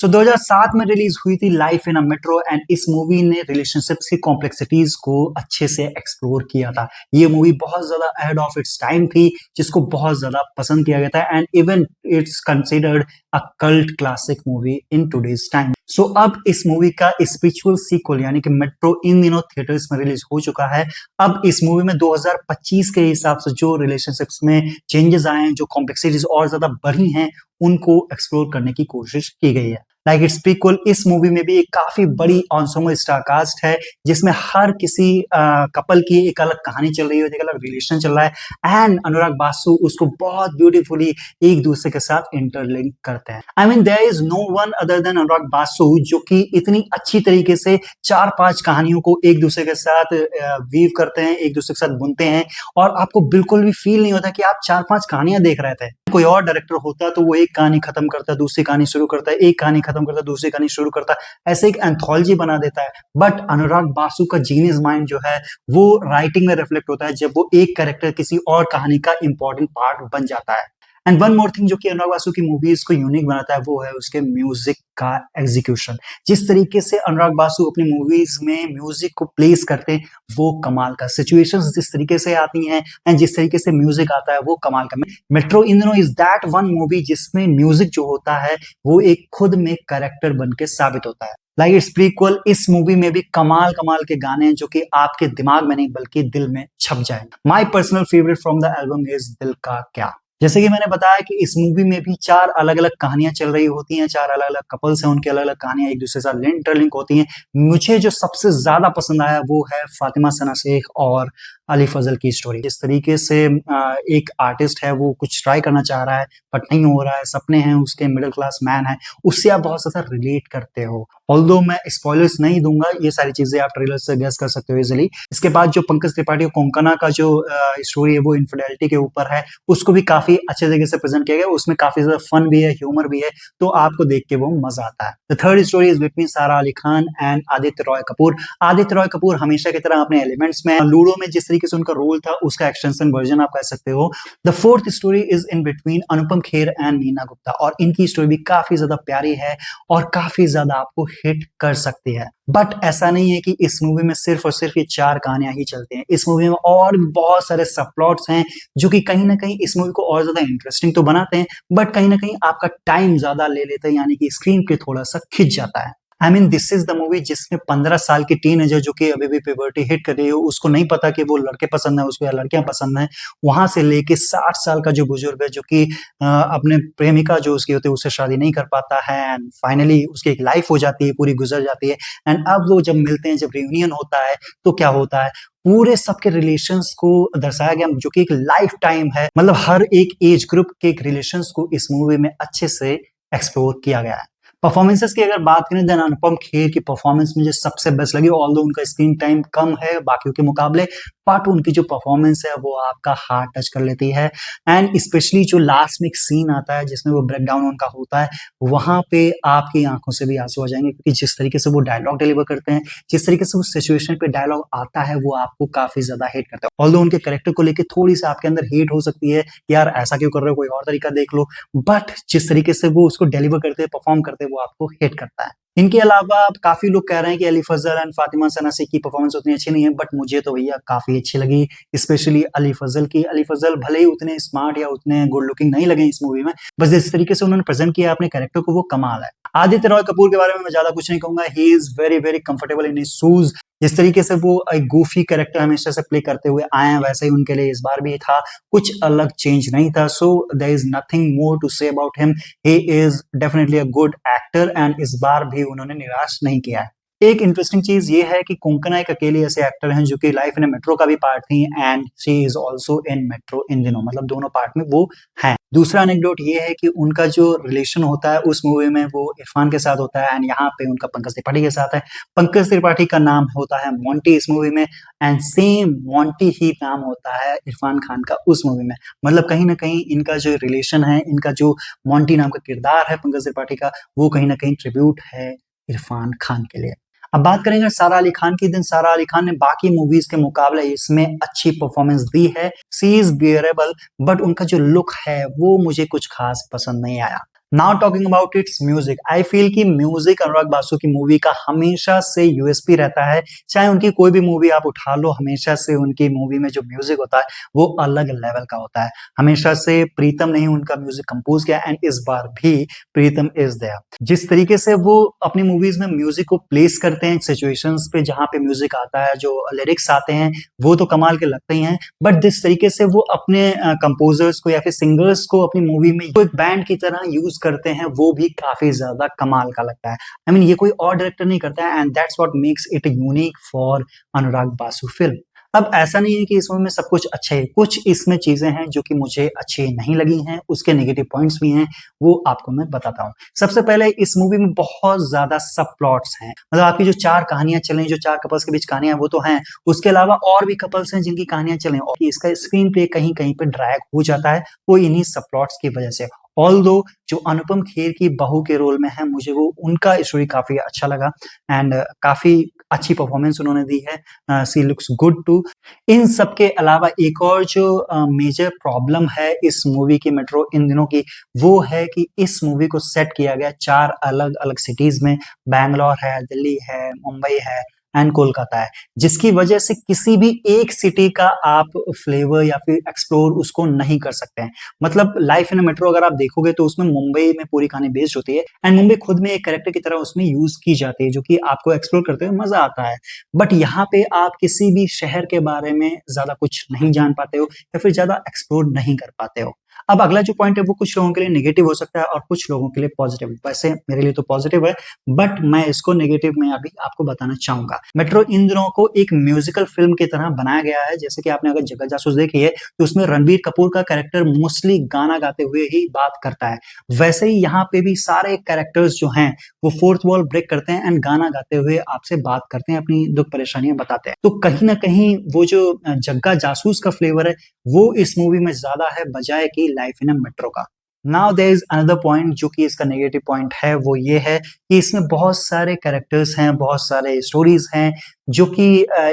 2007 में रिलीज हुई थी life in a metro and इस मूवी ने रिलेशनशिप्स की कॉम्प्लेक्सिटीज को अच्छे से एक्सप्लोर किया था। ये मूवी बहुत ज्यादा अहेड ऑफ इट्स टाइम थी, जिसको बहुत ज्यादा पसंद किया गया था and even it's considered a cult classic movie in today's time. So अब इस मूवी का स्पिरिचुअल सीक्वल यानी कि मेट्रो इन दिनों थिएटर्स में रिलीज हो चुका है। अब इस मूवी में 2025 के हिसाब से जो रिलेशनशिप्स में चेंजेस आए हैं, जो कॉम्प्लेक्सिटीज और ज्यादा बढ़ी हैं, उनको एक्सप्लोर करने की कोशिश की गई है। लाइक इट्स प्रीक्वल, इस मूवी में भी एक काफी बड़ी ऑनसोमो स्टार कास्ट है, जिसमें हर किसी कपल की एक अलग कहानी चल रही है, एक अलग रिलेशन चल रहा है एंड अनुराग बासु उसको बहुत ब्यूटीफुली एक दूसरे के साथ इंटरलिंक करते हैं। I mean there is no one other than Anurag Basu, जो कि इतनी अच्छी तरीके से 4-5 कहानियों को एक दूसरे के साथ वीव करते हैं, एक दूसरे के साथ बुनते हैं और आपको बिल्कुल भी फील नहीं होता कि आप 4-5 कहानियां देख रहे थे। कोई और डायरेक्टर होता तो वो एक कहानी खत्म करता, दूसरी कहानी शुरू करता है, एक कहानी खत्म करता, दूसरी कहानी शुरू करता, ऐसे एक एंथोलॉजी बना देता है। बट अनुराग बासु का जीनियस माइंड जो है वो राइटिंग में रिफ्लेक्ट होता है, जब वो एक कैरेक्टर किसी और कहानी का इंपॉर्टेंट पार्ट बन जाता है। एंड वन मोर थिंग जो कि अनुराग बासु की मूवीज को यूनिक बनाता है, वो है उसके म्यूजिक का एग्जीक्यूशन। जिस तरीके से अनुराग बासु अपनी मूवीज में म्यूजिक को प्लेस करते हैं, वो कमाल का। सिचुएशंस जिस तरीके से आती हैं एंड जिस तरीके से म्यूजिक आता है, वो कमाल का। Metro In Dino is that one movie जिसमें म्यूजिक जो होता है वो एक खुद में कैरेक्टर बन के साबित होता है। लाइक इट्स प्रीक्वल, इस मूवी में भी कमाल कमाल के गाने हैं जो कि आपके दिमाग में नहीं बल्कि दिल में छप जाए। My personal favourite from the album is दिल का क्या। जैसे कि मैंने बताया कि इस मूवी में भी 4 अलग अलग कहानियां चल रही होती हैं, 4 अलग अलग कपल्स हैं, उनकी अलग अलग कहानियां एक दूसरे के साथ इंटरलिंक होती हैं। मुझे जो सबसे ज्यादा पसंद आया वो है फातिमा सना शेख और अली फजल की स्टोरी। जिस तरीके से एक आर्टिस्ट है वो कुछ ट्राई करना चाह रहा है बट नहीं हो रहा है, सपने हैं उसके, मिडिल क्लास मैन है, उससे आप बहुत ज्यादा रिलेट करते हो। ऑल्दो मैं स्पॉयलर्स नहीं दूंगा, ये सारी चीजें आप ट्रेलर से गेस कर सकते हो इजिली। इसके बाद जो पंकज त्रिपाठी और कोंकणा का जो स्टोरी है वो इनफिडेलिटी के ऊपर है, उसको भी काफी अच्छे तरीके से प्रेजेंट किया गया। उसमें काफी ज्यादा फन भी है, ह्यूमर भी है, तो आपको देख के वो मजा आता है। The third story is between सारा अली खान एंड आदित्य रॉय कपूर। आदित्य रॉय कपूर हमेशा की तरह अपने एलिमेंट्स में, लूडो में जिस तरीके से उनका रोल था उसका एक्सटेंशन वर्जन आप कह सकते हो। The fourth story is in between Anupam Kher and Neena Gupta और इनकी स्टोरी भी काफी ज्यादा प्यारी है और काफी ज्यादा आपको हिट कर सकती है। बट ऐसा नहीं है कि इस मूवी में सिर्फ और सिर्फ ये 4 कहानियां ही चलती हैं। इस मूवी में और बहुत सारे सब प्लॉट्स हैं जो कि कहीं ना कहीं इस मूवी को और ज्यादा इंटरेस्टिंग तो बनाते हैं, बट कहीं ना कहीं आपका टाइम ज्यादा ले लेते हैं, यानी कि स्क्रीन पे थोड़ा सा खिंच जाता है। I mean this is the movie जिसमें 15 साल की टीनेजर जो कि अभी भी प्यूबर्टी हिट कर रही है, उसको नहीं पता कि वो लड़के पसंद है उसको या लड़कियां पसंद है, वहां से लेके 60 साल का जो बुजुर्ग है जो कि अपने प्रेमिका जो उसकी होती है उससे शादी नहीं कर पाता है एंड फाइनली उसकी एक लाइफ हो जाती है, पूरी गुजर जाती है। एंड अब वो जब मिलते हैं, जब रियूनियन होता है, तो क्या होता है, पूरे सबके रिलेशंस को दर्शाया गया जो कि एक लाइफ टाइम है। मतलब हर एक एज ग्रुप के एक रिलेशंस को इस मूवी में अच्छे से एक्सप्लोर किया गया है। परफॉर्मेंसेस की अगर बात करें, देन अनुपम खेर की परफॉर्मेंस मुझे सबसे बेस्ट लगी। ऑल्दो उनका स्क्रीन टाइम कम है बाकियों के मुकाबले, बट उनकी जो परफॉर्मेंस है वो आपका हार्ट टच कर लेती है। एंड स्पेशली जो लास्ट में एक सीन आता है जिसमें वो ब्रेक डाउन उनका होता है, वहां पे आपकी आंखों से भी आंसू आ जाएंगे, क्योंकि जिस तरीके से वो डायलॉग डिलीवर करते हैं, जिस तरीके से उस सिचुएशन पे डायलॉग आता है, वो आपको काफी ज्यादा हिट करता है। ऑल्दो उनके कैरेक्टर को लेकर थोड़ी सी आपके अंदर हेट हो सकती है, यार ऐसा क्यों कर रहे हो, कोई और तरीका देख लो, बट जिस तरीके से वो उसको डिलीवर करते हैं, परफॉर्म करते हैं, वो आपको हिट करता है। इनके अलावा काफी लोग कह रहे हैं कि अली फजल एंड फातिमा सना शेख की परफॉर्मेंस उतनी अच्छी नहीं है, बट मुझे तो भैया काफी अच्छी लगी, स्पेशली अली फजल की। अली फजल भले ही उतने स्मार्ट या उतने गुड लुकिंग नहीं लगे इस मूवी में, बस जिस तरीके से उन्होंने प्रेजेंट किया अपने कैरेक्टर को, वो कमाल है। आदित्य रॉय कपूर के बारे में मैं ज्यादा कुछ नहीं कहूंगा, he is very very comfortable in his shoes. जिस तरीके से वो एक गोफी कैरेक्टर हमेशा से प्ले करते हुए आए हैं, वैसे ही उनके लिए इस बार भी था, कुछ अलग चेंज नहीं था। So there is nothing more to say about him, he is definitely a good actor and इस बार भी उन्होंने निराश नहीं किया है। एक इंटरेस्टिंग चीज ये है कि कोंकणा एक अकेले ऐसे एक्टर हैं जो कि लाइफ इन मेट्रो का भी पार्ट थी and she is also in Metro In Dino, मतलब दोनों पार्ट में वो हैं। दूसरा एनेक्डोट ये है कि उनका जो रिलेशन होता है उस मूवी में वो इरफान के साथ होता है एंड यहाँ पे उनका पंकज त्रिपाठी के साथ है। पंकज त्रिपाठी का नाम होता है मोंटी इस मूवी में एंड सेम मोंटी ही नाम होता है इरफान खान का उस मूवी में। मतलब कहीं ना कहीं इनका जो रिलेशन है, इनका जो मोंटी नाम का किरदार है पंकज त्रिपाठी का, वो कहीं ना कहीं ट्रिब्यूट है इरफान खान के लिए। अब बात करेंगे सारा अली खान की। दिन सारा अली खान ने बाकी मूवीज के मुकाबले इसमें अच्छी परफॉर्मेंस दी है, सी इज बियरेबल, बट उनका जो लुक है वो मुझे कुछ खास पसंद नहीं आया। Now talking about it's music, I feel कि म्यूजिक अनुराग बासु की मूवी का हमेशा से यूएसपी रहता है। चाहे उनकी कोई भी मूवी आप उठा लो, हमेशा से उनकी मूवी में जो म्यूजिक होता है वो अलग लेवल का होता है। हमेशा से प्रीतम ने ही उनका म्यूजिक कंपोज किया एंड इस बार भी प्रीतम इज देयर। जिस तरीके से वो अपनी मूवीज में म्यूजिक को प्लेस करते हैं सिचुएशंस पे जहां पे म्यूजिक आता है, जो लिरिक्स आते हैं वो तो कमाल के लगते ही हैं, बट जिस तरीके से वो अपने कंपोजर्स को या फिर सिंगर्स को अपनी मूवी में एक बैंड की तरह यूज करते हैं वो भी काफी ज्यादा कमाल का लगता है। आई मीन ये कोई और डायरेक्टर नहीं करता है and that's what makes it unique for Anurag Basu film. अब ऐसा नहीं है कि इस मूवी में सब कुछ अच्छा है, कुछ इसमें चीजें हैं जो कि मुझे अच्छी नहीं लगी हैं, उसके नेगेटिव पॉइंट्स भी हैं, वो आपको मैं बताता हूँ। सबसे पहले इस मूवी में बहुत ज्यादा सब प्लॉट्स हैं, मतलब आपकी जो चार कहानियां चल रही, जो चार कपल्स के बीच कहानियां वो तो हैं, उसके अलावा और भी कपल्स हैं जिनकी कहानियां चलें और इसका स्क्रीन प्ले कहीं कहीं पे ड्रैग हो जाता है वो इन्हीं सब प्लॉट्स की वजह से। ऑल्दो जो अनुपम खेर की बहू के रोल में है, मुझे वो उनका स्टोरी काफी अच्छा लगा एंड काफी अच्छी परफॉर्मेंस उन्होंने दी है। सी लुक्स गुड टू। इन सब के अलावा एक और जो मेजर प्रॉब्लम है इस मूवी की मेट्रो इन दिनों की, वो है कि इस मूवी को सेट किया गया चार अलग अलग सिटीज में, बैंगलोर है, दिल्ली है, मुंबई है एंड कोलकाता है, जिसकी वजह से किसी भी एक सिटी का आप फ्लेवर या फिर एक्सप्लोर उसको नहीं कर सकते हैं। मतलब लाइफ इन मेट्रो अगर आप देखोगे तो उसमें मुंबई में पूरी कहानी बेस्ड होती है एंड मुंबई खुद में एक कैरेक्टर की तरह उसमें यूज की जाती है, जो कि आपको एक्सप्लोर करते हुए मजा आता है। बट यहाँ पे आप किसी भी शहर के बारे में ज्यादा कुछ नहीं जान पाते हो या फिर ज्यादा एक्सप्लोर नहीं कर पाते हो। अब अगला जो पॉइंट है वो कुछ लोगों के लिए नेगेटिव हो सकता है और कुछ लोगों के लिए पॉजिटिव। वैसे मेरे लिए तो पॉजिटिव है, बट मैं इसको नेगेटिव में अभी आपको बताना चाहूंगा। मेट्रो इन दिनों को एक म्यूजिकल फिल्म की तरह बनाया गया है। जैसे कि आपने अगर जगह जासूस देखी है तो उसमें रणबीर कपूर का कैरेक्टर मोस्टली गाना गाते हुए ही बात करता है, वैसे ही यहाँ पे भी सारे कैरेक्टर्स जो हैं वो फोर्थ वॉल ब्रेक करते हैं एंड गाना गाते हुए आपसे बात करते हैं, अपनी दुख परेशानियां बताते हैं। तो कहीं ना कहीं वो जो जग्गा जासूस का फ्लेवर है वो इस मूवी में ज्यादा है बजाय कि लाइफ इन अ मेट्रो का। Now there is another point जो कि इसका नेगेटिव पॉइंट है, वो ये है कि इसमें बहुत सारे कैरेक्टर्स हैं, बहुत सारे स्टोरीज हैं जो कि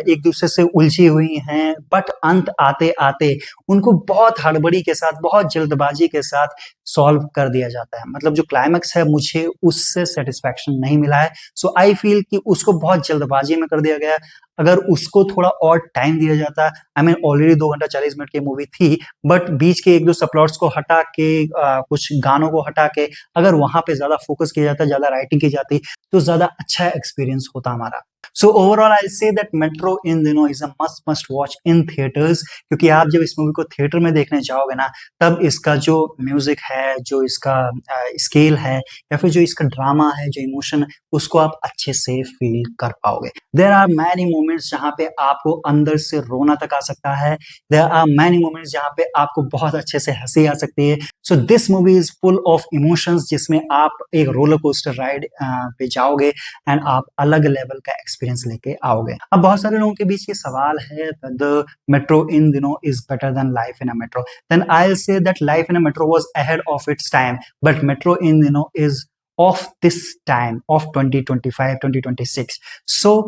एक दूसरे से उलझी हुई हैं, बट अंत आते आते उनको बहुत हड़बड़ी के साथ, बहुत जल्दबाजी के साथ सॉल्व कर दिया जाता है। मतलब जो क्लाइमैक्स है मुझे उससे सेटिस्फैक्शन नहीं मिला है। सो आई फील कि उसको बहुत जल्दबाजी में कर दिया गया। अगर उसको थोड़ा और टाइम दिया जाता, आई मीन ऑलरेडी 2 घंटा 40 मिनट की मूवी थी, बट बीच के एक दो सबप्लॉट्स को हटा के कुछ गानों को हटा के अगर वहां पे ज्यादा फोकस किया जाता, ज्यादा राइटिंग की जाती तो ज्यादा अच्छा एक्सपीरियंस होता हमारा। So overall I say that metro In Dino is a must watch in theatres, क्योंकि आप जब इस मूवी को थिएटर में देखने जाओगे ना तब इसका जो म्यूजिक है, जो इसका स्केल है या फिर जो इसका ड्रामा है, जो इमोशन है, उसको आप अच्छे से फील कर पाओगे। देयर आर मैनी मोमेंट्स जहां पे आपको अंदर से रोना तक आ सकता है। देयर आर मैनी मोमेंट्स जहां पे आपको बहुत अच्छे से हंसी आ सकती है। So this movie is full of emotions जिसमें आप एक रोलर कोस्टर राइड पे जाओगे एंड आप अलग लेवल का एक्सपीरियंस लेके आओगे। अब बहुत सारे लोगों के बीच ये सवाल है, the Metro In Dino is better than Life in a Metro, then I will say that Life in a Metro was ahead of its time, but Metro In Dino is of this time of 2025 2026। so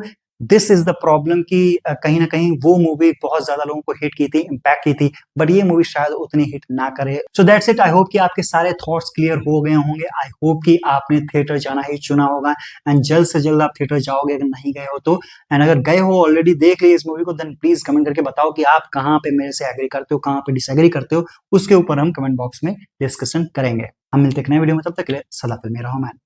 this is the problem कि कहीं ना कहीं वो movie बहुत ज्यादा लोगों को hit की थी, इम्पैक्ट की थी, बट ये मूवी शायद उतनी हिट ना करे। So that's it. I hope कि आपके सारे थॉट्स क्लियर हो गए होंगे। आई होप कि आपने थिएटर जाना ही चुना होगा एंड जल्द से जल्द आप थिएटर जाओगे अगर नहीं गए हो तो। एंड अगर गए हो, ऑलरेडी देख ली इस मूवी को, देन प्लीज कमेंट करके बताओ कि आप कहाँ पे मेरे से एग्री करते हो, कहाँ पे डिसएग्री करते हो। उसके ऊपर हम कमेंट बॉक्स में डिस्कशन करेंगे। हम मिलते हैं एक नए वीडियो में, तब तक के लिए सलाह फिल्मी रहो मैन।